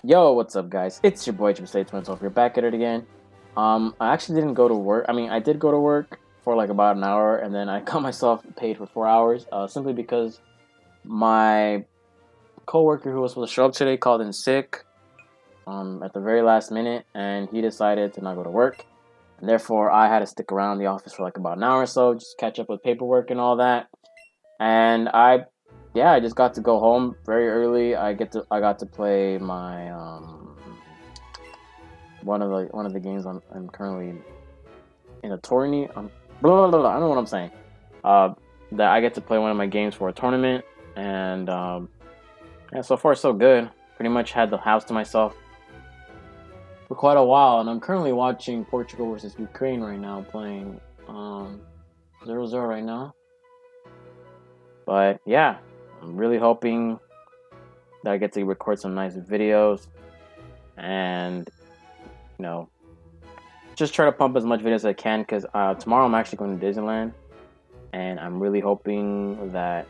Yo, what's up, guys? It's your boy Jim States myself. You're back at it again. I actually didn't go to work. I mean, I did go to work for like about an hour, and then I got myself paid for 4 hours. Simply because my coworker who was supposed to show up today called in sick. At the very last minute, and he decided to not go to work, and therefore I had to stick around the office for like about an hour or so, just catch up with paperwork and all that. And I just got to go home very early. I got to play my one of the games I'm currently in a tourney. Blah, blah, blah, blah, I don't know what I'm saying. That I get to play one of my games for a tournament, and yeah, so far so good. Pretty much had the house to myself for quite a while, and I'm currently watching Portugal versus Ukraine right now, playing 0-0 right now. But yeah, I'm really hoping that I get to record some nice videos and, just try to pump as much videos as I can, because tomorrow I'm actually going to Disneyland, and I'm really hoping that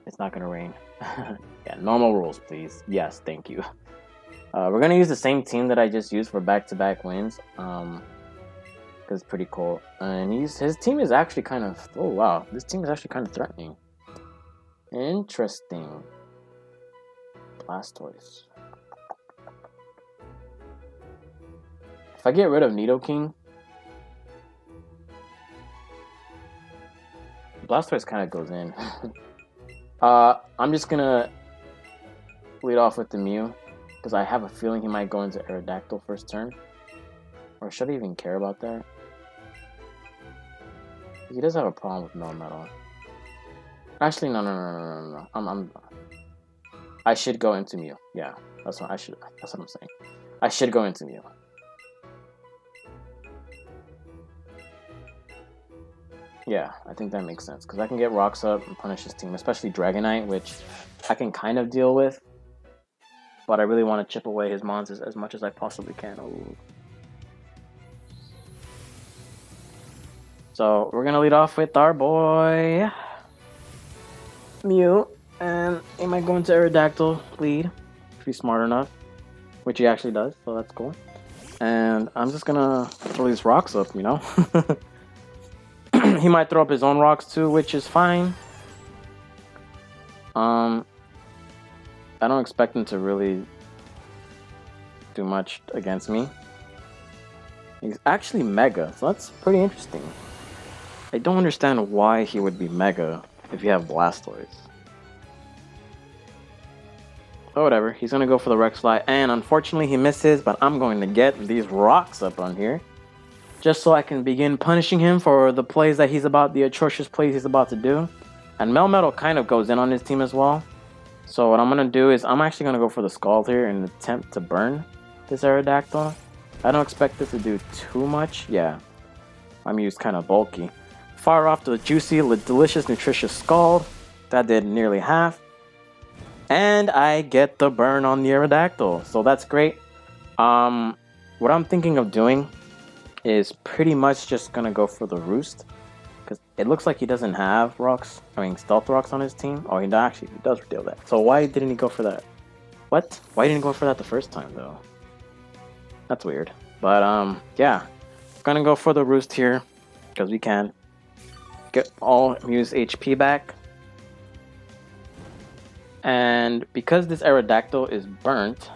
it's not going to rain. Yeah, normal rules, please. Yes, thank you. We're going to use the same team that I just used for back-to-back wins, because it's pretty cool. And his team is actually kind of... Oh, wow. This team is actually kind of threatening. Interesting. Blastoise. If I get rid of Nidoking, Blastoise kind of goes in. I'm just going to lead off with the Mew, because I have a feeling he might go into Aerodactyl first turn. Or should I even care about that? He does have a problem with Melmetal. Actually, no. I should go into Mew. Yeah, that's what I'm saying. I should go into Mew. Yeah, I think that makes sense, because I can get Rocks up and punish his team, especially Dragonite, which I can kind of deal with. But I really want to chip away his monsters as much as I possibly can. Ooh. So we're gonna lead off with our boy Mew, and he might go into Aerodactyl lead if he's smart enough, which he actually does, so that's cool. And I'm just gonna throw these rocks up, He might throw up his own rocks too, which is fine. I don't expect him to really do much against me. He's actually Mega, so that's pretty interesting. I don't understand why he would be Mega if you have Blastoise. But whatever, he's gonna go for the Rex Fly, and unfortunately he misses, but I'm going to get these rocks up on here, just so I can begin punishing him for the plays that the atrocious plays he's about to do. And Melmetal kind of goes in on his team as well. So what I'm going to do is I'm actually going to go for the Scald here and attempt to burn this Aerodactyl. I don't expect this to do too much. Yeah, I'm used kind of bulky. Fire off the juicy, delicious, nutritious Scald. That did nearly half. And I get the burn on the Aerodactyl. So that's great. What I'm thinking of doing is pretty much just going to go for the Roost, because it looks like he doesn't have Stealth Rocks on his team. Oh, he does deal that. So why didn't he go for that? What? Why didn't he go for that the first time, though? That's weird. But, yeah. Gonna go for the Roost here, because we can get all Mew's HP back. And because this Aerodactyl is burnt,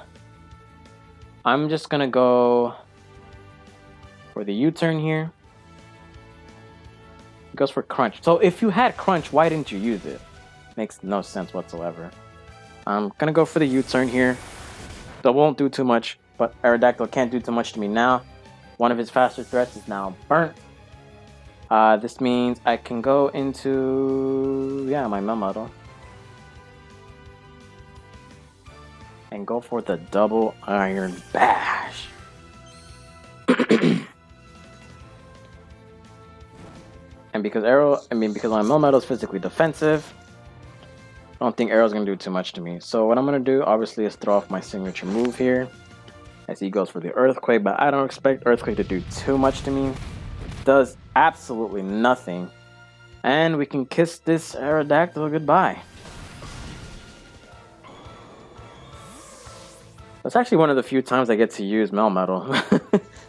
I'm just gonna go for the U-turn here. It goes for Crunch. So if you had Crunch, why didn't you use it? Makes no sense whatsoever. I'm gonna go for the U-turn here. That won't do too much, but Aerodactyl can't do too much to me now. One of his faster threats is now burnt. This means I can go into my Melmetal and go for the double Iron Bash. And because my Melmetal is physically defensive, I don't think Arrow's going to do too much to me. So what I'm going to do, obviously, is throw off my signature move here, as he goes for the Earthquake, but I don't expect Earthquake to do too much to me. Does absolutely nothing. And we can kiss this Aerodactyl goodbye. It's actually one of the few times I get to use Melmetal.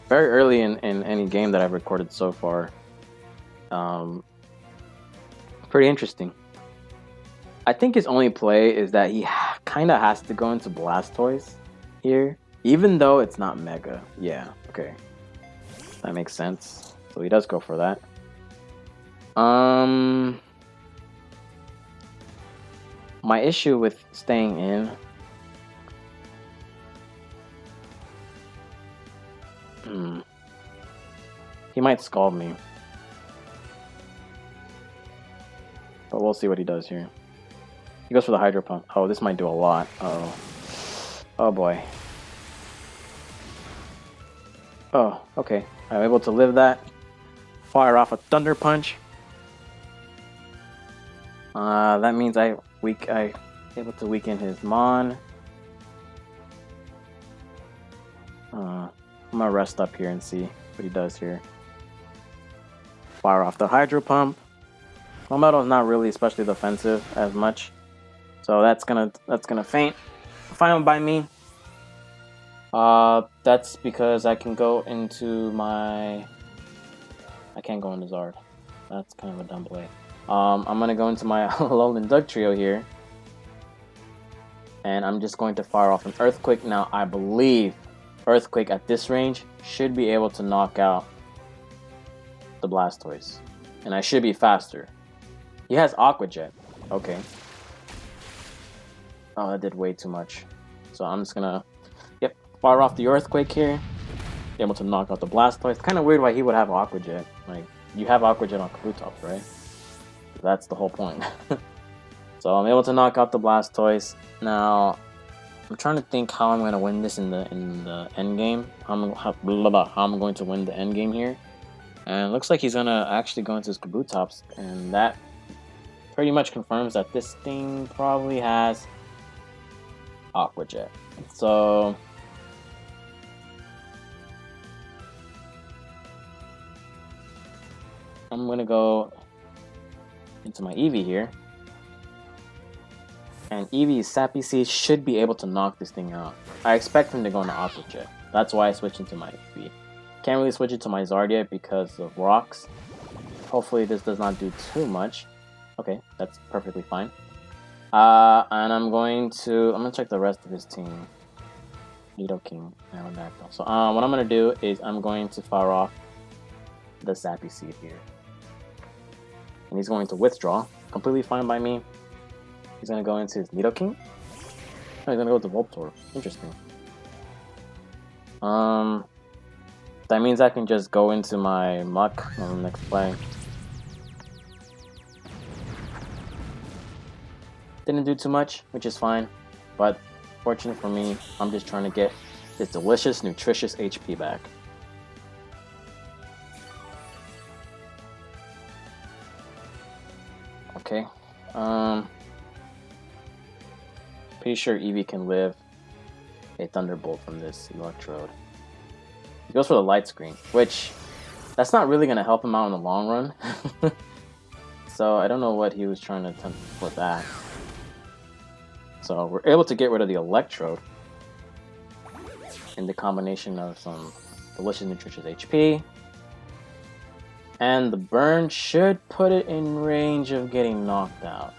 Very early in any game that I've recorded so far. Pretty interesting. I think his only play is that he kind of has to go into Blastoise here, even though it's not Mega. Yeah, okay. That makes sense. So he does go for that. My issue with staying in... He might scald me. But we'll see what he does here. He goes for the Hydro Pump. Oh, this might do a lot. Uh-oh. Oh boy. Oh, okay. I'm able to live that. Fire off a Thunder Punch. That means I able to weaken his Mon. I'm gonna rest up here and see what he does here. Fire off the Hydro Pump. Melmetal is not really especially defensive as much, so that's gonna faint. Fine by me. That's because I can go into my... I can't go into Zard. That's kind of a dumb play. I'm gonna go into my Alolan Dugtrio here, and I'm just going to fire off an Earthquake. Now I believe Earthquake at this range should be able to knock out the Blastoise, and I should be faster. He has Aqua Jet. Okay. Oh, that did way too much. So I'm just gonna, fire off the Earthquake here. Be able to knock out the Blastoise. Kind of weird why he would have Aqua Jet. Like, you have Aqua Jet on Kabutops, right? That's the whole point. So I'm able to knock out the Blastoise. Now, I'm trying to think how I'm gonna win this in the end game. How I'm going to win the end game here. And it looks like he's gonna actually go into his Kabutops, and that pretty much confirms that this thing probably has Aqua Jet. So I'm gonna go into my Eevee here, and Eevee's Sappy Seed should be able to knock this thing out. I expect him to go into Aqua Jet. That's why I switched into my Eevee. Can't really switch it to my Zard yet because of rocks. Hopefully this does not do too much. Okay, that's perfectly fine. And I'm gonna check the rest of his team. Nidoking, Aerodactyl. So what I'm gonna do is I'm going to fire off the Sappy Seed here. And he's going to withdraw. Completely fine by me. He's gonna go into his Nidoking. Oh, he's gonna go with the Voltorb. Interesting. That means I can just go into my Muck on the next play. Didn't do too much, which is fine, but fortunate for me, I'm just trying to get this delicious, nutritious HP back. Okay, pretty sure Eevee can live a Thunderbolt from this Electrode. He goes for the Light Screen, which that's not really going to help him out in the long run. So I don't know what he was trying to attempt with that. So we're able to get rid of the Electrode in the combination of some delicious nutritious HP. And the burn should put it in range of getting knocked out.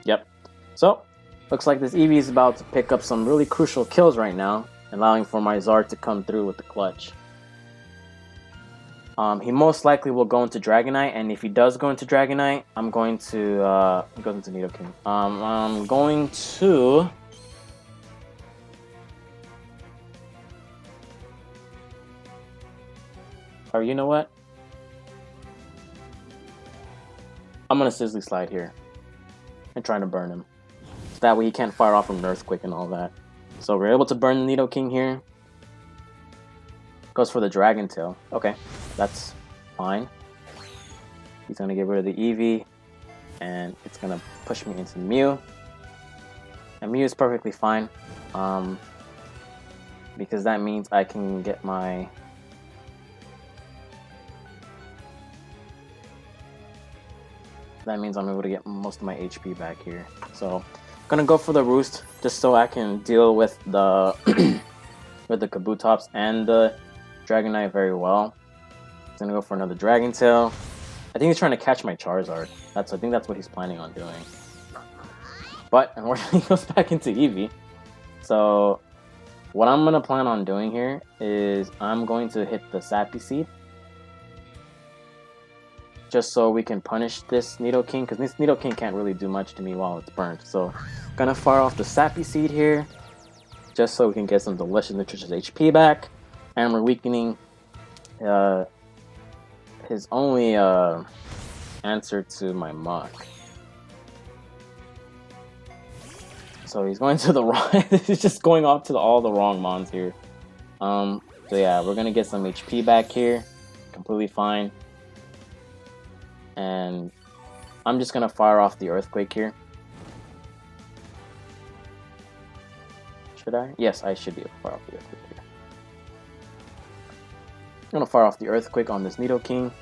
Yep. So, looks like this Eevee is about to pick up some really crucial kills right now, allowing for my Zard to come through with the clutch. He most likely will go into Dragonite, and if he does go into Dragonite, I'm going to, he goes into Nidoking. I'm going to... Or you know what? I'm going to Sizzly Slide here and trying to burn him. So that way he can't fire off from an Earthquake and all that. So we're able to burn the Nidoking here. Goes for the Dragon Tail. Okay, that's fine. He's going to get rid of the Eevee, and it's going to push me into Mew. And Mew is perfectly fine, because that means I can get my... That means I'm able to get most of my HP back here. So Gonna go for the Roost just so I can deal with the with the Kabutops and the Dragonite very well. He's gonna go for another Dragon Tail. I think he's trying to catch my Charizard. I think that's what he's planning on doing. But unfortunately, he goes back into Eevee. So what I'm gonna plan on doing here is I'm going to hit the Sappy Seed, just so we can punish this Nidoking, because this Nidoking can't really do much to me while it's burnt. So gonna fire off the Sappy Seed here, just so we can get some delicious nutritious HP back, and we're weakening his only answer to my Muck. So he's going to the wrong. He's just going off to all the wrong mons here. So yeah, we're gonna get some HP back here, completely fine. And I'm just gonna fire off the Earthquake here. Should I? Yes, I should be able to fire off the Earthquake here. I'm gonna fire off the Earthquake on this Nidoking.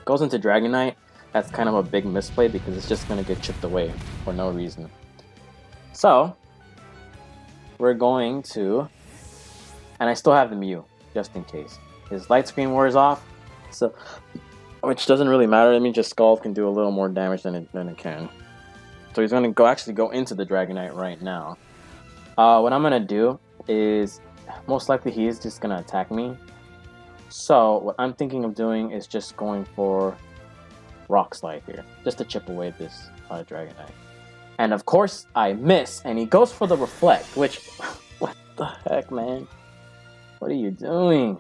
Goes into Dragonite. That's kind of a big misplay because it's just gonna get chipped away for no reason. So we're going to, and I still have the Mew just in case his light screen wears off. So, which doesn't really matter. I mean, just Scald can do a little more damage than it can. So he's gonna actually go into the Dragonite right now. What I'm gonna do is, most likely he is just gonna attack me. So what I'm thinking of doing is just going for Rock Slide here, just to chip away this Dragonite. And of course I miss, and he goes for the Reflect, which, what the heck, man? What are you doing?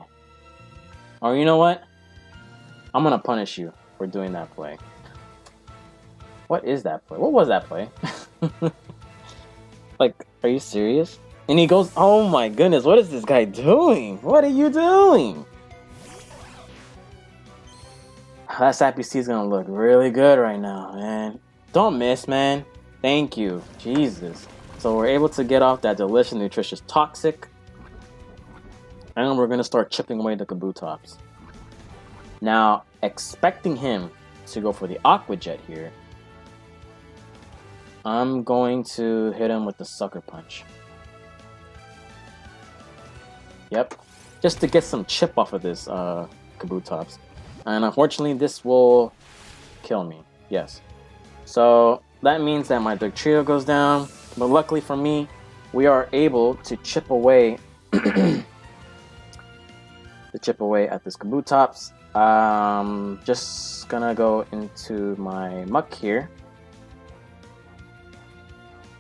Or you know what? I'm gonna punish you for doing that play. What is that play? What was that play? Like, are you serious? And he goes, oh my goodness, what is this guy doing? What are you doing? That Sappy Seed is gonna look really good right now, man. Don't miss, man. Thank you. Jesus. So we're able to get off that delicious, nutritious Toxic. And we're gonna start chipping away the Kabutops. Now, expecting him to go for the Aqua Jet here, I'm going to hit him with the Sucker Punch. Yep. Just to get some chip off of this Kabutops. And unfortunately, this will kill me. Yes. So that means that my big trio goes down. But luckily for me, we are able to chip away at this Kabutops. Just gonna go into my Muck here.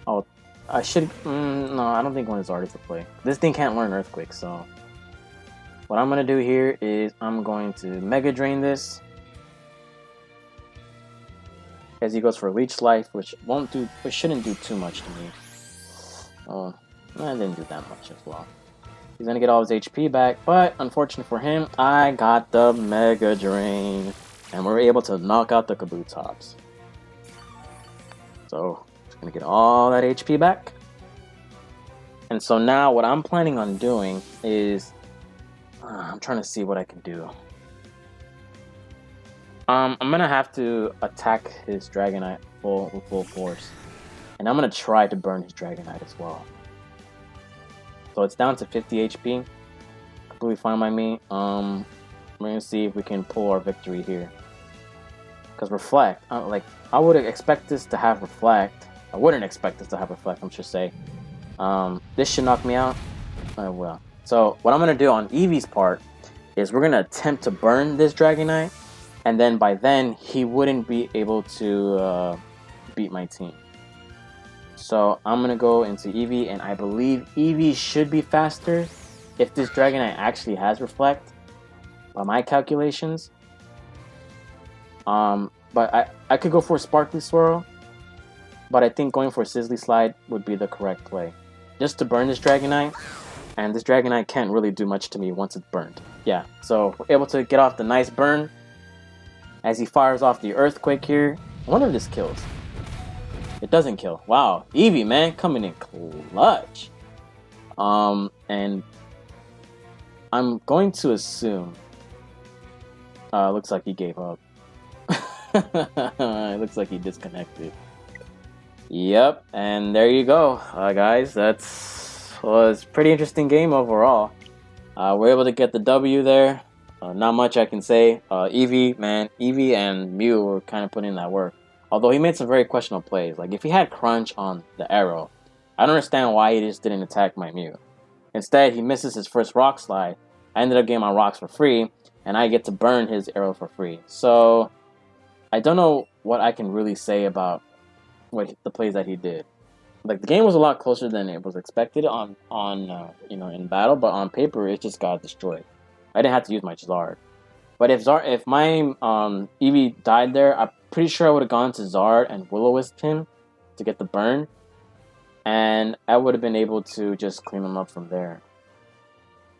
Oh, I should. No, I don't think one is already to play. This thing can't learn Earthquake, so what I'm gonna do here is I'm going to Mega Drain this, as he goes for Leech Life, which shouldn't do too much to me. Oh, I didn't do that much as well. He's gonna get all his HP back, but unfortunately for him, I got the Mega Drain, and we're able to knock out the Kabutops. So, just gonna get all that HP back. And so now what I'm planning on doing is, I'm trying to see what I can do. I'm gonna have to attack his Dragonite with full force, and I'm gonna try to burn his Dragonite as well. So it's down to 50 HP, completely fine by me. We're gonna see if we can pull our victory here. Cause Reflect, I would expect this to have Reflect. I wouldn't expect this to have Reflect, I should say. This should knock me out. I will. So what I'm gonna do on Eevee's part is we're gonna attempt to burn this Dragonite, and then by then he wouldn't be able to beat my team. So I'm gonna go into Eevee, and I believe Eevee should be faster if this Dragonite actually has Reflect, by my calculations. But I could go for a Sparkly Swirl, but I think going for a Sizzly Slide would be the correct play, just to burn this Dragonite. And this Dragonite can't really do much to me once it's burned. Yeah, so we're able to get off the nice burn as he fires off the Earthquake here. I wonder if this kills. It doesn't kill. Wow, Eevee, man, coming in clutch. And I'm going to assume, looks like he gave up. It looks like he disconnected. Yep, and there you go, guys. Was a pretty interesting game overall. We're able to get the W there. Not much I can say. Eevee and Mew were kind of putting in that work. Although he made some very questionable plays. Like if he had Crunch on the arrow, I don't understand why he just didn't attack my Mew. Instead, he misses his first Rock Slide. I ended up getting my rocks for free, and I get to burn his arrow for free. So I don't know what I can really say about the plays that he did. Like the game was a lot closer than it was expected on in battle, but on paper it just got destroyed. I didn't have to use my Zard. But if my Eevee died there, I'm pretty sure I would have gone to Zard and Will-O-Wisp him to get the burn, and I would have been able to just clean him up from there.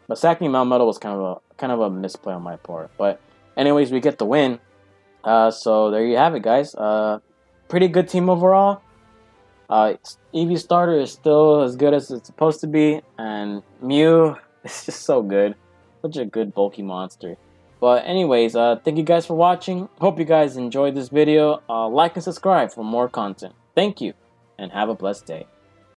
But sacking Mount Metal was kind of a misplay on my part. But anyways, we get the win. So there you have it, guys. Pretty good team overall. Eevee starter is still as good as it's supposed to be, and Mew is just so good. Such a good bulky monster. But anyways, thank you guys for watching. Hope you guys enjoyed this video. Like and subscribe for more content. Thank you, and have a blessed day.